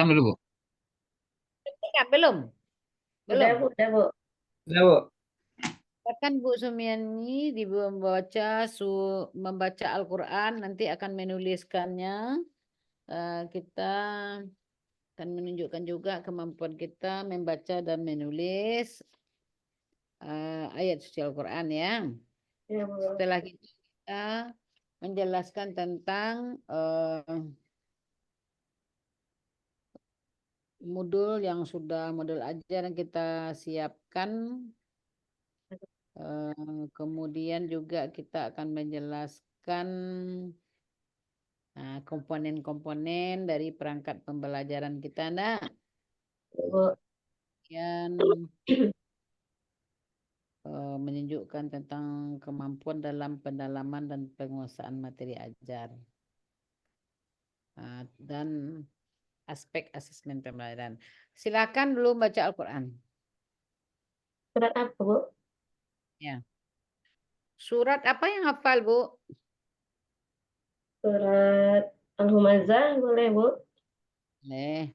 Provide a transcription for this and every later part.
Rekam dulu, Bu. Ya, belum? Udah, Belum. Bu, udah, Bu. Udah, Bu. Akan Bu Sumiani membaca Al-Quran, nanti akan menuliskannya. Kita akan menunjukkan juga kemampuan kita membaca dan menulis ayat suci Al-Quran ya. Ya, Bu. Setelah kita menjelaskan tentang modul yang sudah modul ajar yang kita siapkan. Kemudian juga kita akan menjelaskan komponen-komponen dari perangkat pembelajaran kita, nak. Bu. Kemudian menunjukkan tentang kemampuan dalam pendalaman dan penguasaan materi ajar. Dan aspek asesmen pembelajaran. Silakan dulu baca Al-Quran. Surat apa, Bu? Ya. Surat apa yang hafal, Bu? Surat Al-Humazah boleh, Bu? Nih.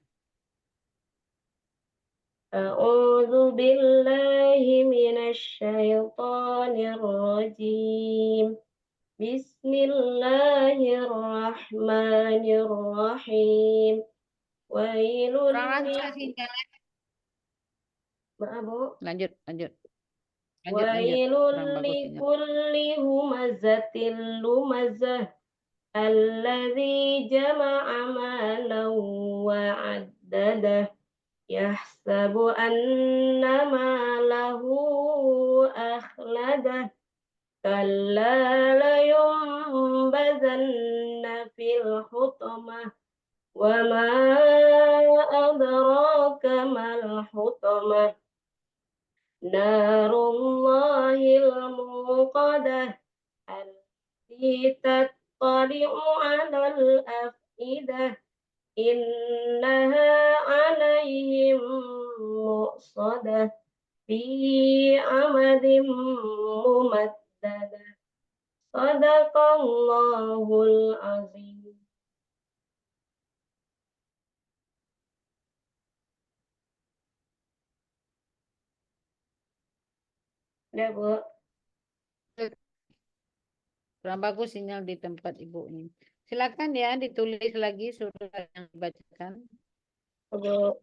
A'udzu billahi minasy syaithanir rajim. Bismillahirrahmanirrahim. Wailul Kurang lancar sinyal. Maaf, Bu. Lanjut. Wailul Kurang bagus sinyal. likulli humazatil lumazah alladzi jama'a malan wa 'addadah yahsabu anna malahu akhladah kalla layunbazanna fil hutamah wa ma adraka mal hutamah narullahil muqadah allati tattali'u 'alal afidah innaha 'alaihim muqsadah fi amadin mumaddadah sadaqallahul azim. Udah, Bu. Kurang bagus sinyal di tempat Ibu ini. Silakan ya ditulis lagi surat yang dibacakan. Bu.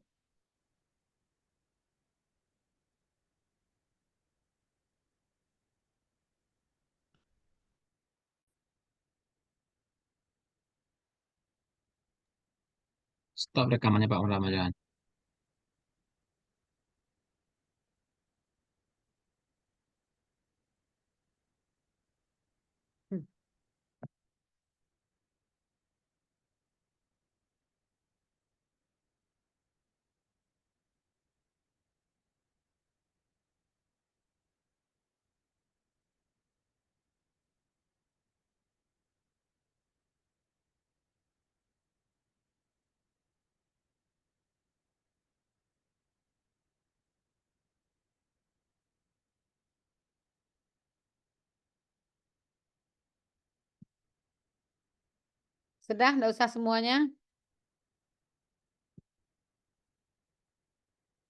Stop rekamannya, Pak Ramadan. Sudah, enggak usah semuanya.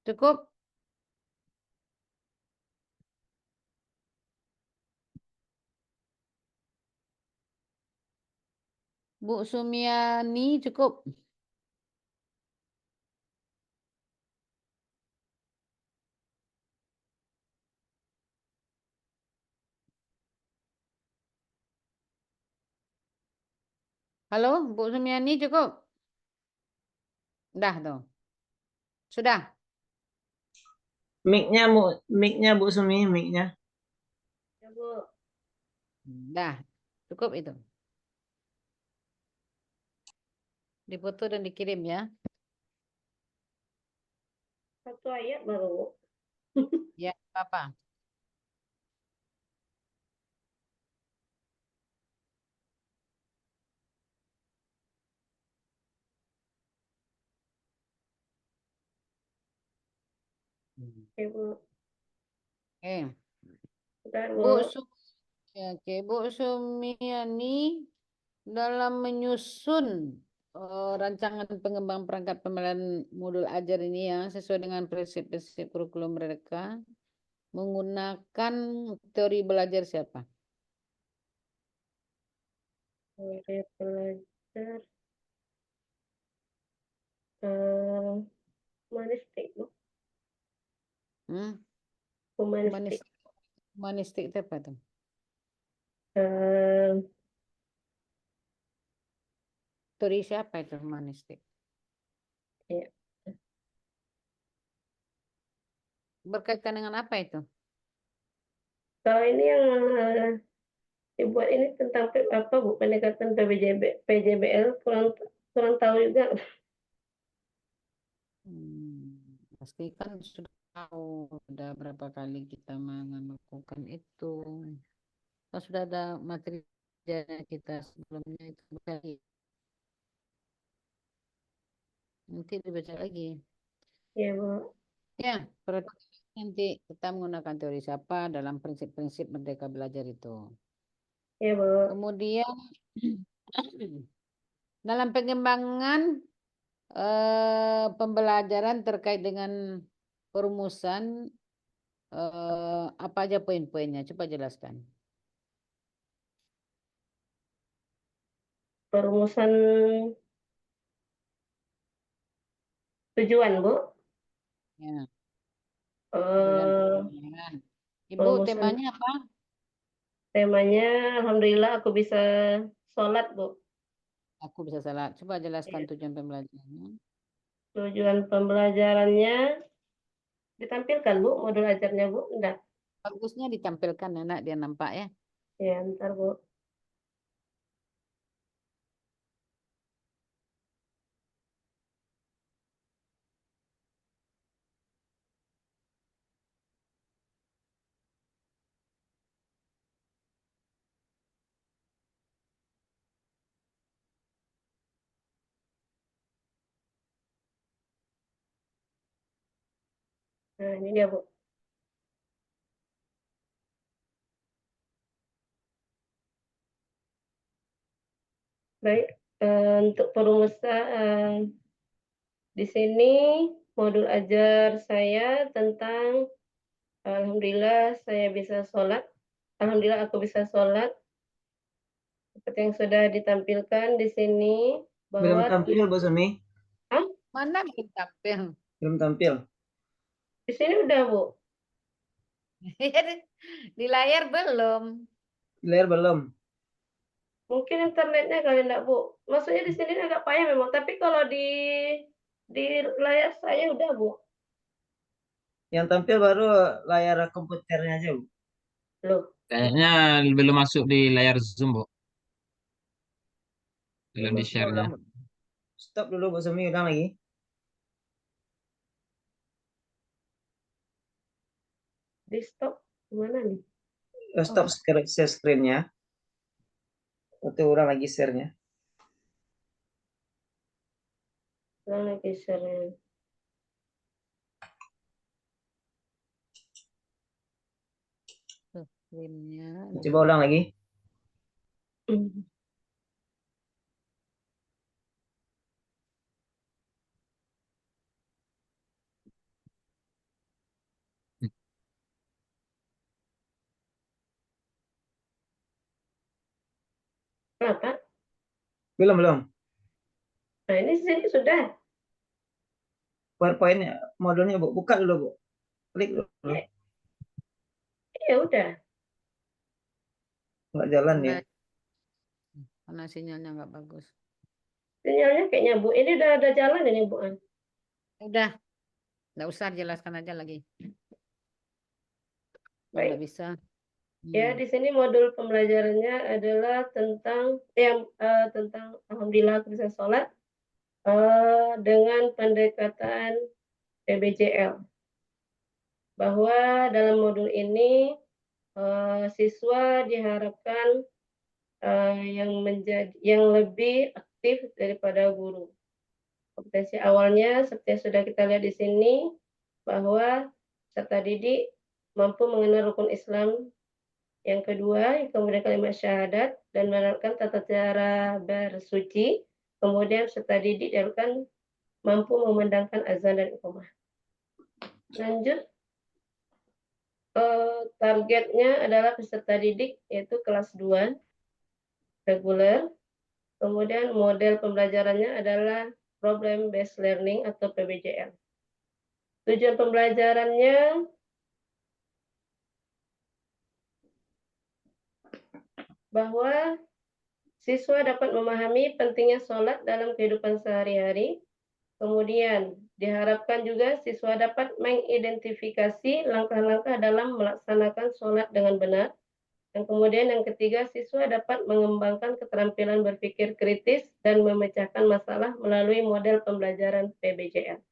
Cukup? Bu Sumiani cukup? Halo, Bu Sumiani cukup? Dah dong. Sudah? Mic-nya Bu Sumi, mic-nya. Ya, Bu. Dah. Cukup itu. Difoto dan dikirim ya. Satu ayat baru. Ya, apa? Ya, Bu. Oke. Udah, Bu Bu. Oke, Bu Sumiani dalam menyusun rancangan pengembang perangkat pembelajaran modul ajar ini ya sesuai dengan prinsip-prinsip kurikulum mereka menggunakan teori belajar siapa? Teori belajar eh humanistik, Bu. Hmm? Humanistik. Humanistik itu apa tuh? Eh, Teori siapa itu humanistik? ya. Berkaitan dengan apa itu? Kalau ini yang dibuat ini tentang apa, Bu? Pendekatan PJBL, kurang kurang tahu juga. Pasti kan sudah tahu, sudah berapa kali kita melakukan itu. Kan sudah ada materi kita sebelumnya itu kali. Nanti dibaca lagi. Ya, Bu. Ya, berarti nanti kita menggunakan teori siapa dalam prinsip-prinsip Merdeka Belajar itu. Ya, Bu. Kemudian dalam pengembangan pembelajaran terkait dengan perumusan apa aja poin-poinnya? Coba jelaskan. Perumusan tujuan, Bu. Ya, tujuan Eh, pembelajaran. Ibu perumusan temanya apa? temanya, Alhamdulillah aku bisa sholat, Bu. Aku bisa salah. Coba jelaskan Ya. tujuan pembelajarannya. Tujuan pembelajarannya ditampilkan, Bu, modul ajarnya, Bu. Enggak. Bagusnya ditampilkan anak dia nampak ya. Ya, ntar, Bu. Nah, ini dia, Bu. Baik, untuk perumusan di sini modul ajar saya tentang Alhamdulillah saya bisa sholat. Alhamdulillah aku bisa sholat. Seperti yang sudah ditampilkan di sini Belum bahwa tampil, Bu Sumi. Mana belum tampil? Belum tampil. di sini udah, Bu. Di layar belum. Di layar belum. Mungkin internetnya kali enggak, Bu. Maksudnya di sini agak payah memang, tapi kalau di layar saya udah, Bu. Yang tampil baru layar komputernya aja, Bu. Loh, Kayaknya belum masuk di layar Zoom, Bu. Belum belum di masuk. share-nya. Stop dulu, Bu Sumi. Ulang lagi. Di stop gimana nih? Stop share screen-nya. Atau ulang lagi share-nya. Ulang lagi share-nya. Screen-nya. Coba ulang lagi. Kenapa? Belum. Nah, ini sini sudah. PowerPoint-nya, modulnya, Bu. Buka dulu, Bu. Klik dulu. Ya udah. Nggak jalan ya. Karena sinyalnya nggak bagus. Sinyalnya kayaknya, Bu. Ini udah ada jalan ini, Bu. Udah, nggak usah jelaskan aja lagi. Baik. Nggak bisa. Ya, di sini modul pembelajarannya adalah tentang tentang Alhamdulillah aku bisa sholat dengan pendekatan PBJL. Bahwa dalam modul ini siswa diharapkan yang lebih aktif daripada guru. Kompetensi awalnya seperti yang sudah kita lihat di sini bahwa peserta didik mampu mengenal rukun Islam. Yang kedua, kemudian kalimat syahadat dan menerapkan tata cara bersuci. kemudian peserta didik diharapkan mampu memandangkan azan dan iqamah. Lanjut, targetnya adalah peserta didik yaitu kelas 2 reguler. Kemudian model pembelajarannya adalah problem based learning atau PBJL. Tujuan pembelajarannya bahwa siswa dapat memahami pentingnya sholat dalam kehidupan sehari-hari. Kemudian diharapkan juga siswa dapat mengidentifikasi langkah-langkah dalam melaksanakan sholat dengan benar. Dan kemudian yang ketiga, siswa dapat mengembangkan keterampilan berpikir kritis dan memecahkan masalah melalui model pembelajaran PBJL.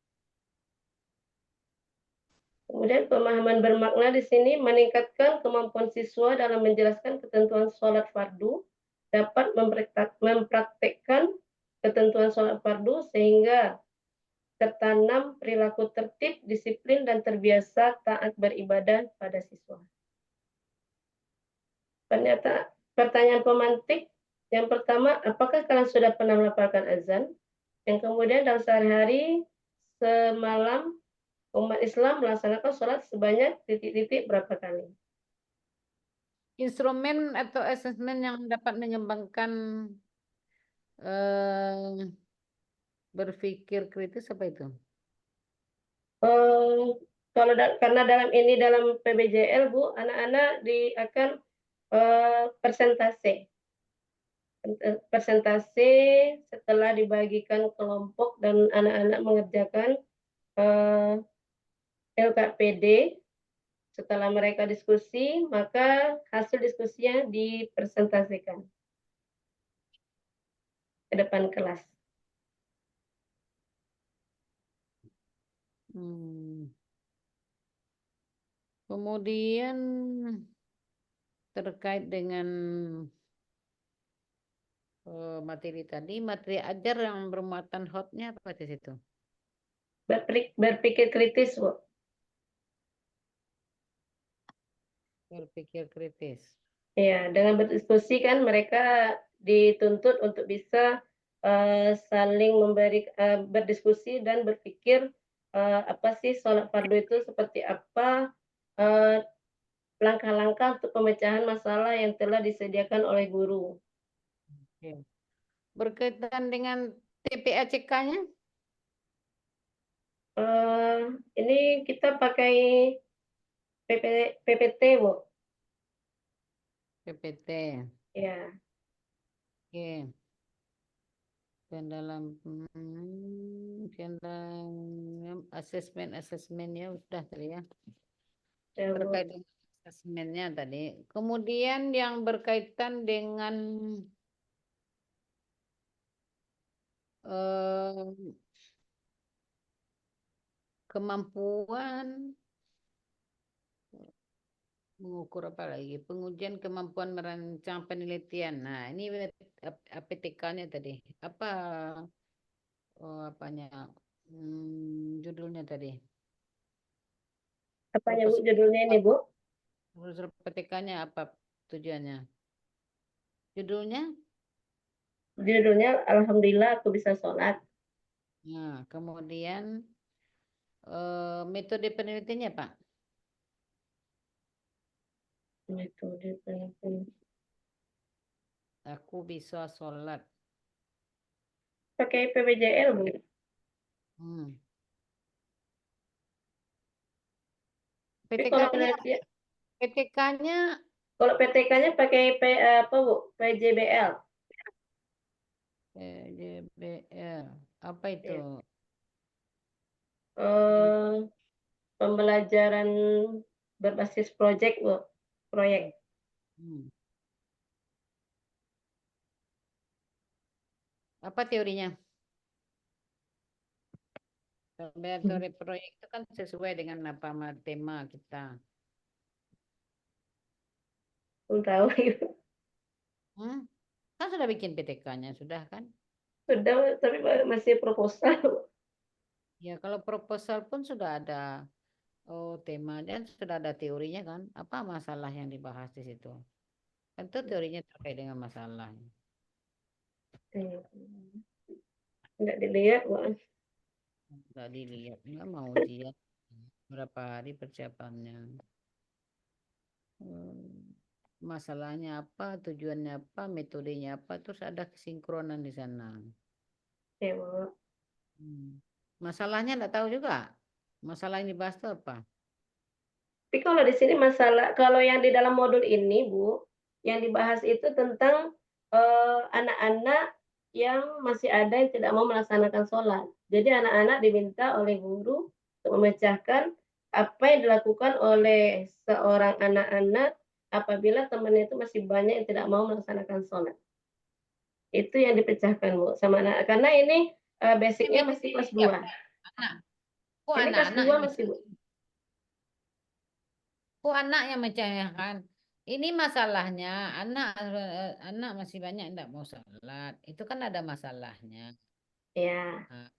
Kemudian pemahaman bermakna di sini meningkatkan kemampuan siswa dalam menjelaskan ketentuan sholat fardu, dapat mempraktekkan ketentuan sholat fardu sehingga tertanam perilaku tertib, disiplin, dan terbiasa taat beribadah pada siswa. Pertanyaan pemantik. Yang pertama, apakah kalian sudah pernah melafalkan azan? Yang kemudian dalam sehari-hari semalam umat Islam melaksanakan sholat sebanyak titik-titik berapa kali? Instrumen atau asesmen yang dapat mengembangkan berpikir kritis apa itu? Kalau karena dalam PBJL Bu, anak-anak akan persentase setelah dibagikan kelompok dan anak-anak mengerjakan LKPD. Setelah mereka diskusi, maka hasil diskusinya dipresentasikan ke depan kelas. Kemudian terkait dengan materi tadi, materi ajar yang bermuatan hotnya apa di situ? Berpikir kritis, Bu. Berpikir kritis. Ya, dengan berdiskusi kan mereka dituntut untuk bisa saling berdiskusi dan berpikir apa sih sholat fardu itu seperti apa, langkah-langkah untuk pemecahan masalah yang telah disediakan oleh guru. Berkaitan dengan TPACK-nya? Ini kita pakai PPT, Bu. PPT. Ya. Oke. Dan dalam asesmennya udah tadi ya. Terkait dengan asesmennya tadi. Kemudian yang berkaitan dengan kemampuan mengukur apa lagi? Pengujian kemampuan merancang penelitian. Nah, ini APTK-nya tadi. Apa apanya? Judulnya tadi. Apanya Bu judulnya ini, Bu? APTK-nya apa tujuannya? Judulnya? Judulnya Alhamdulillah aku bisa sholat. Nah, kemudian metode penelitiannya, Pak? Metode penelitian. Aku bisa sholat. Pakai PBJL, Bu. PTK-nya kalau PTK-nya pakai apa, Bu? PJBL. PJBL. Apa itu? Pembelajaran berbasis proyek, Bu. Proyek. Apa teorinya? Teori proyek itu kan sesuai dengan apa tema kita. Belum tahu. Kan sudah bikin PTK-nya, sudah kan? Sudah, tapi masih proposal. Ya, kalau proposal pun sudah ada tema dan sudah ada teorinya kan? Apa masalah yang dibahas di situ? Tentu teorinya terkait dengan masalah. Nggak dilihat, Bu. Nggak dilihat, nggak mau lihat berapa hari persiapannya. Masalahnya apa, tujuannya apa, metodenya apa, terus ada kesinkronan di sana. Ya, Bu. Masalahnya nggak tahu juga. Masalah yang dibahas itu apa? Tapi kalau di sini masalah, kalau yang di dalam modul ini, Bu, yang dibahas itu tentang anak-anak yang masih ada yang tidak mau melaksanakan sholat. Jadi anak-anak diminta oleh guru untuk memecahkan apa yang dilakukan oleh seorang anak-anak apabila temannya itu masih banyak yang tidak mau melaksanakan sholat. Itu yang dipecahkan, Bu, sama anak. Karena ini basicnya masih kelas 2. Anak. Kok Ini kelas anak-anak 2 yang masih, Bu. Kok anak yang mencahayaan? Ini masalahnya anak masih banyak yang tidak mau sholat. Itu kan ada masalahnya. Ya. Nah,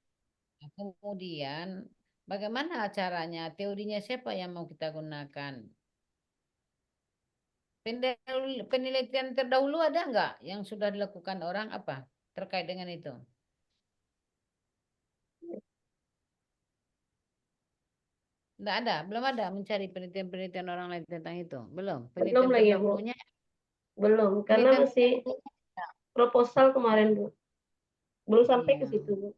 kemudian bagaimana caranya? Teorinya siapa yang mau kita gunakan? Penelitian terdahulu ada nggak yang sudah dilakukan orang apa terkait dengan itu? Nggak ada, belum ada mencari penelitian-penelitian orang lain tentang itu. Belum. Belum Penelitian lagi, Bu. terdahulunya. Belum, karena Penelitian masih proposal kemarin, Bu. Belum sampai ke Iya. situ, Bu.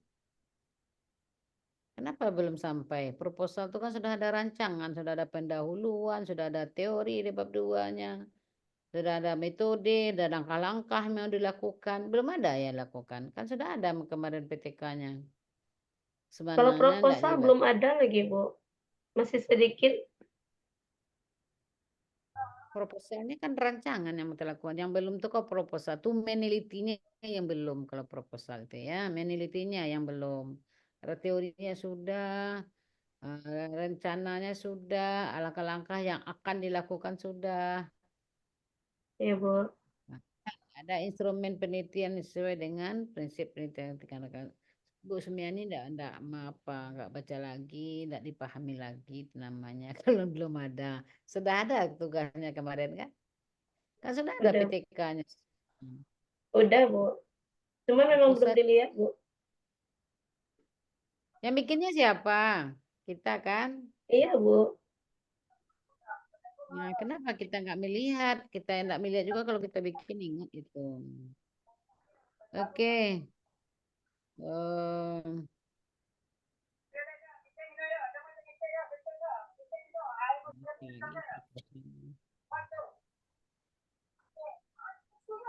Kenapa belum sampai? Proposal itu kan sudah ada rancangan, sudah ada pendahuluan, sudah ada teori di bab 2-nya. Sudah ada metode, ada langkah-langkah yang dilakukan. Belum ada ya lakukan. Kan sudah ada kemarin PTK-nya. Kalau Sebenarnya enggak proposal juga. belum ada lagi, Bu. Masih sedikit. Proposal ini kan rancangan yang kita lakukan. Yang belum tuh kok proposal. Tuh menelitinya yang belum kalau proposal itu ya. Menelitinya yang belum. Karena teorinya sudah, rencananya sudah, langkah-langkah yang akan dilakukan sudah. Ya, Bu. Nah, ada instrumen penelitian sesuai dengan prinsip penelitian yang dikatakan. Bu Sumiani enggak baca lagi, enggak dipahami lagi itu namanya kalau belum ada. Sudah ada tugasnya kemarin kan? Kan sudah ada Udah. PTK-nya. Udah, Bu. Cuma memang belum Pusat dilihat, Bu. yang bikinnya siapa? Kita kan? Iya, Bu. Nah, kenapa kita nggak melihat? Kita nggak melihat juga kalau kita bikin ingat itu. Oke.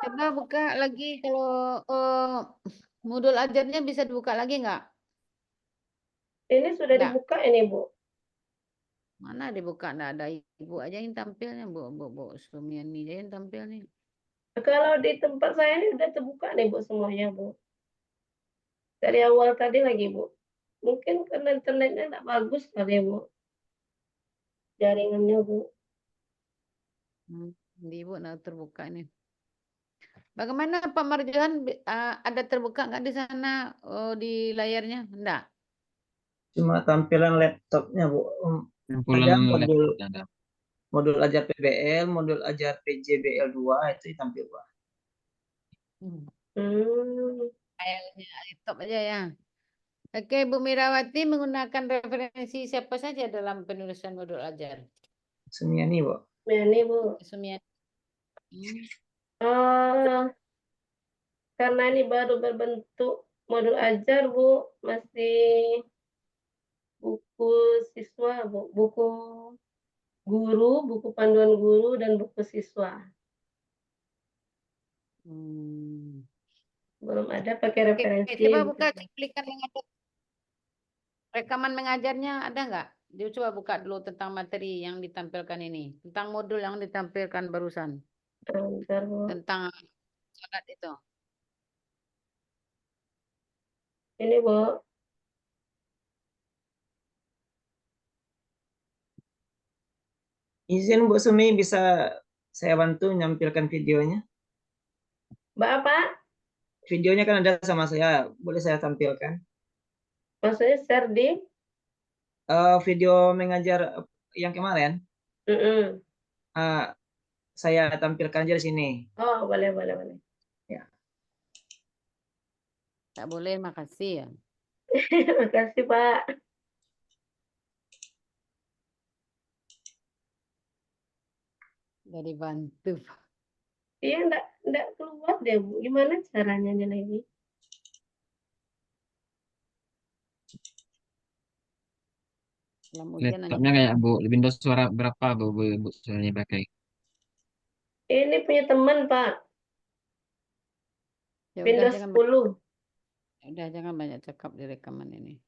Coba buka lagi kalau modul ajarnya bisa dibuka lagi nggak? Ini sudah Nggak. dibuka ini, Bu. Mana dibuka? Nggak ada ibu aja yang tampilnya, Bu Sumiani aja yang tampil nih. Kalau di tempat saya ini udah terbuka nih, Bu, semuanya, Bu. Dari awal tadi lagi, Bu. Mungkin karena internetnya nggak bagus kali ya, Bu. Jaringannya, Bu. Di Ibu nah terbuka nih. Bagaimana Pak Marjohan ada terbuka nggak di sana di layarnya? Enggak. Cuma tampilan laptopnya, Bu. Ada modul ajar PBL, modul ajar PJBL 2 itu tampil, Bu. Filenya laptop aja ya. Oke, Bu Mirawati menggunakan referensi siapa saja dalam penulisan modul ajar? Sumiani, Bu. Sumiani, Bu. Sumiani. Karena ini baru berbentuk modul ajar, Bu, masih buku siswa, Bu, buku guru, buku panduan guru, dan buku siswa. Belum ada pakai referensi. Coba buka cuplikan mengajar. Rekaman mengajarnya ada nggak? Dia coba buka dulu tentang materi yang ditampilkan ini, tentang modul yang ditampilkan barusan. Bentar, Bu. Tentang sholat itu. Ini, Bu. Izin Bu Sumi, bisa saya bantu nyampilkan videonya? Mbak apa? Videonya kan ada sama saya, boleh saya tampilkan? Maksudnya share di? Video mengajar yang kemarin, saya tampilkan aja di sini. Oh, boleh, boleh, boleh. Ya. Tak boleh, makasih ya. Makasih, Pak. Dari bantu. Iya, enggak keluar deh, Bu. Gimana caranya lagi? Dalam ujian hanya Laptopnya kayak Bu, Windows suara berapa Bu suaranya pakai? Ini punya teman, Pak. ya udah Windows jangan 10. udah jangan banyak cakap di rekaman ini.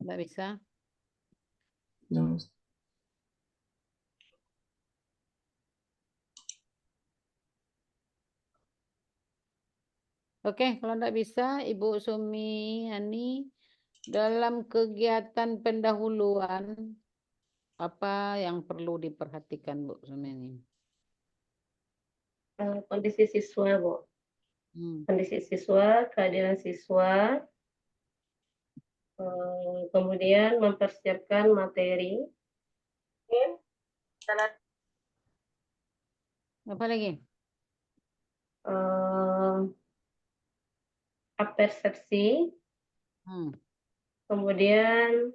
Tidak bisa. Oke, kalau tidak bisa, Ibu Sumiani, dalam kegiatan pendahuluan, apa yang perlu diperhatikan, Bu Sumiani? Kondisi siswa, Bu. Hmm. Kondisi siswa, kehadiran siswa, kemudian mempersiapkan materi. Apa lagi? Persepsi, kemudian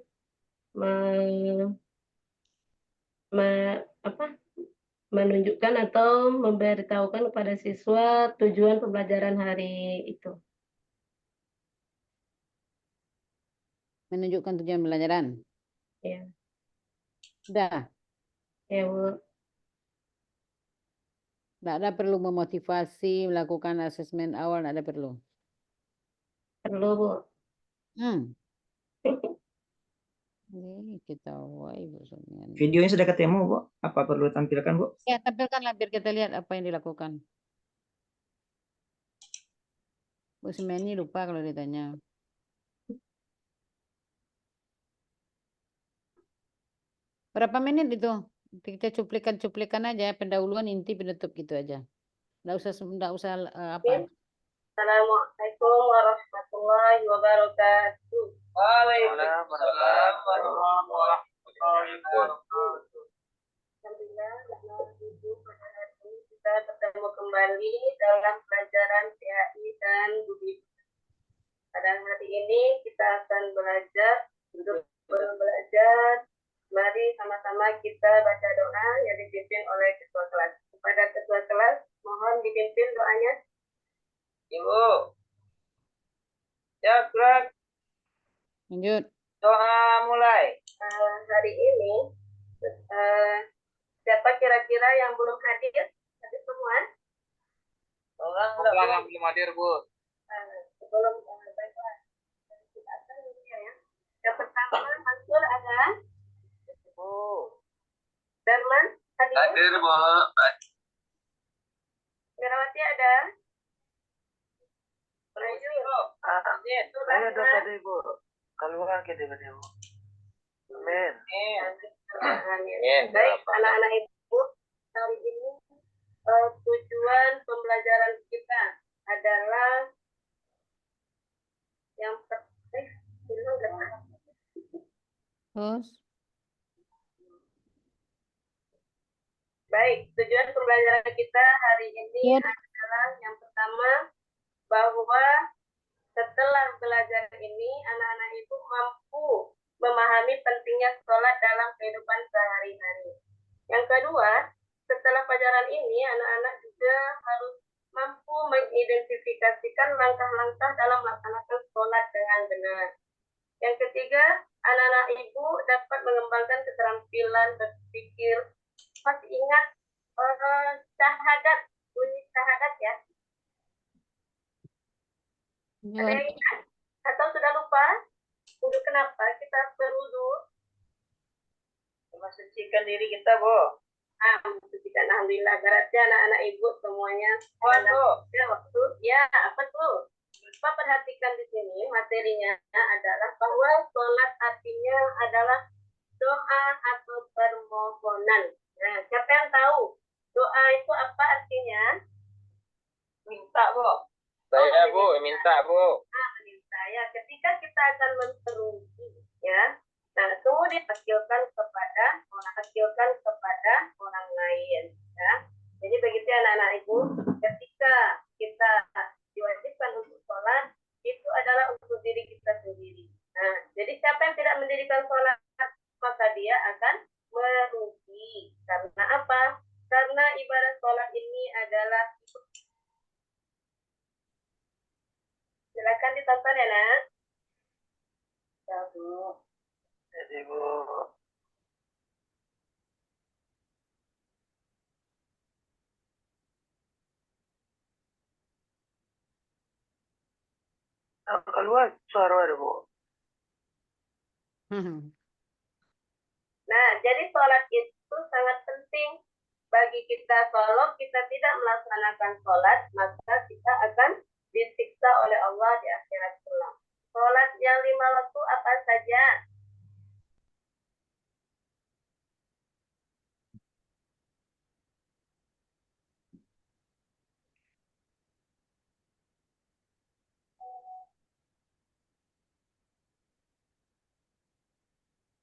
menunjukkan atau memberitahukan kepada siswa tujuan pembelajaran hari itu. Menunjukkan tujuan pembelajaran. Ya. Sudah. Ya, Bu. Tidak ada perlu memotivasi, melakukan asesmen awal, tidak ada perlu. Perlu, Bu. Kita Ibu Sumiani. Videonya sudah ketemu, Bu. Apa perlu tampilkan, Bu? Ya, tampilkanlah biar kita lihat apa yang dilakukan. Bu Sumiani lupa kalau ditanya. Berapa menit itu? Kita cuplikan aja, pendahuluan, inti, penutup gitu aja. Nggak usah apa. Assalamualaikum warahmatullahi wabarakatuh. Waalaikumsalam warahmatullahi wabarakatuh. Alhamdulillah, pada hari ini kita bertemu kembali dalam pelajaran PAI dan Budi. Pada hari ini kita akan belajar. Untuk belajar, mari sama-sama kita baca doa yang dipimpin oleh ketua kelas. Kepada ketua kelas, mohon dipimpin doanya. Ibu. Ya, gerak. Lanjut. Doa mulai. Hari ini, siapa kira-kira yang belum hadir? Hadir semua? Orang belum hadir, Bu. Belum, baiklah. Kita akan ya. Yang pertama, Mansur ada? Bu. Darman hadir? Hadir, Bu. Merawati ada? Saya ada tadi, Bu. Keluar kita tadi, Bu. Amin. Baik, anak-anak Ibu, hari ini tujuan pembelajaran kita adalah yang Terus? Baik, tujuan pembelajaran kita hari ini adalah yang pertama, bahwa setelah belajar ini, anak-anak itu mampu memahami pentingnya sholat dalam kehidupan sehari-hari. Yang kedua, setelah pelajaran ini, anak-anak juga harus mampu mengidentifikasikan langkah-langkah dalam melaksanakan sholat dengan benar. Yang ketiga, anak-anak ibu dapat mengembangkan keterampilan berpikir. Masih ingat syahadat, bunyi syahadat ya? Ada yang ingat? Atau sudah lupa? Wudu kenapa kita berwudu? Mensucikan diri kita, Bu. Mensucikan, alhamdulillah. Berarti anak-anak ibu semuanya waktu. Ya, apa tuh? Bapak perhatikan di sini materinya adalah bahwa sholat artinya adalah doa atau permohonan. Nah, siapa yang tahu doa itu apa artinya? Minta, Bu. Saya, Bu, minta, Bu. kita akan merugi, ya. Nah, kemudian hasilkan kepada orang lain, ya. Jadi begitu ya anak-anak ibu, ketika kita diwajibkan untuk sholat, itu adalah untuk diri kita sendiri. Nah, jadi siapa yang tidak mendirikan sholat, maka dia akan merugi. Karena apa? Karena ibadah sholat ini adalah, silakan ditonton ya nak. Ya Bu. Jadi Bu. Keluar suara ada Bu. Nah, jadi sholat itu sangat penting bagi kita. Kalau kita tidak melaksanakan sholat, maka kita akan disiksa oleh Allah di akhirat kelak. Sholat yang 5 waktu apa saja?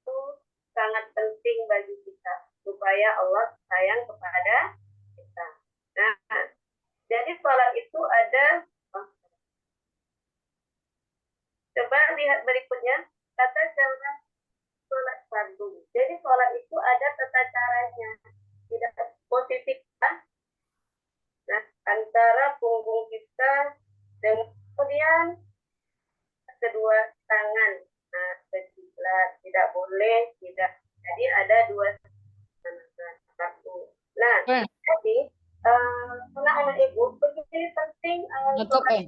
Itu sangat penting bagi kita supaya Allah sayang kepada kita. Nah, jadi sholat itu ada, coba lihat berikutnya, kata cara sholat fardu. Jadi sholat itu ada tata caranya, tidak positif kan? Nah, antara punggung kita dengan kemudian kedua tangan. Nah, kekiblat tidak boleh tidak. Jadi ada dua satu. Nah, jadi anak-anak ibu begini penting sholat.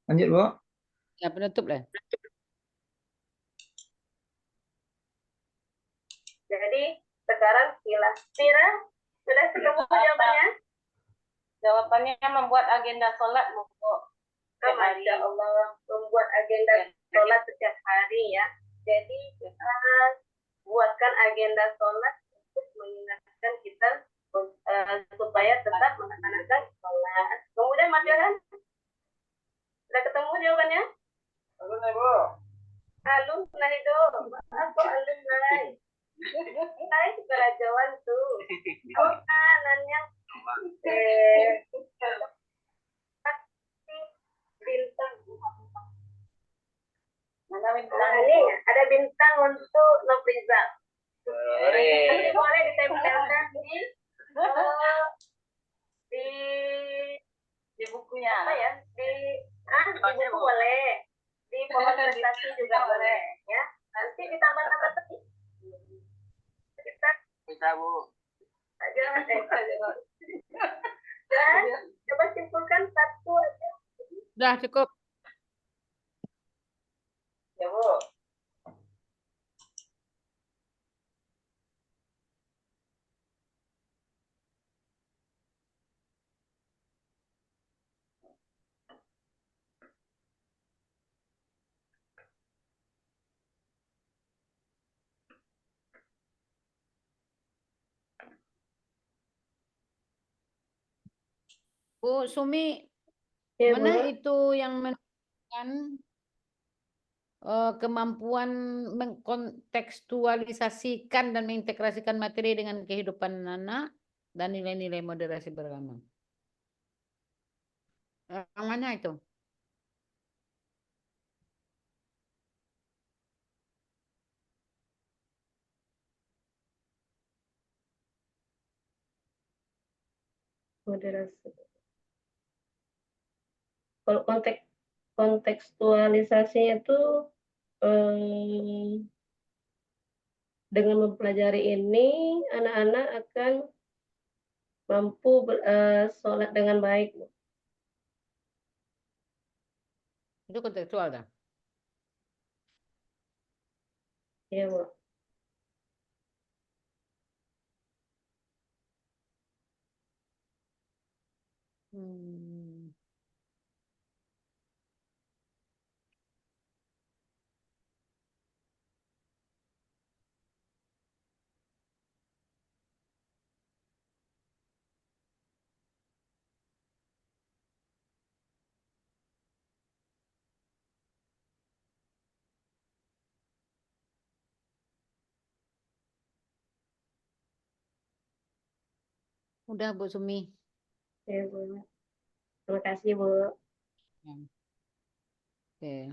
Lanjut, Bu. Ya, penutup lah. Jadi sekarang Tira sudah ketemu jawabannya? Jawabannya membuat agenda sholat Bu. Masya Allah, membuat agenda sholat setiap hari ya. Jadi kita buatkan agenda sholat untuk mengingatkan kita supaya tetap melaksanakan sholat. Kemudian Mas sudah ketemu jawabannya? Alun Bu. Alun nah itu, aku alun lain. Saya kerajaan tuh. Oh, nanya bintang. Mana Nah, bintang? ini ada bintang untuk Nofriza. Boleh. Boleh ditempelkan di bukunya. apa ya? Di buku boleh. Di pohon prestasi juga boleh, ya. Nanti ditambah-tambah sedikit. Kita Bisa Bu. jangan dan coba simpulkan satu aja. Udah cukup. Ya Bu. Bu Sumi, Ya, mana Bu. itu yang menunjukkan kemampuan mengkontekstualisasikan dan mengintegrasikan materi dengan kehidupan anak dan nilai-nilai moderasi beragama. Yang mana itu? Moderasi. Kalau kontekstualisasinya itu dengan mempelajari ini anak-anak akan mampu sholat dengan baik. Itu kontekstual dah. Ya, Bu. Udah Bu Sumi. Oke, Bu. Terima kasih, Bu. Oke.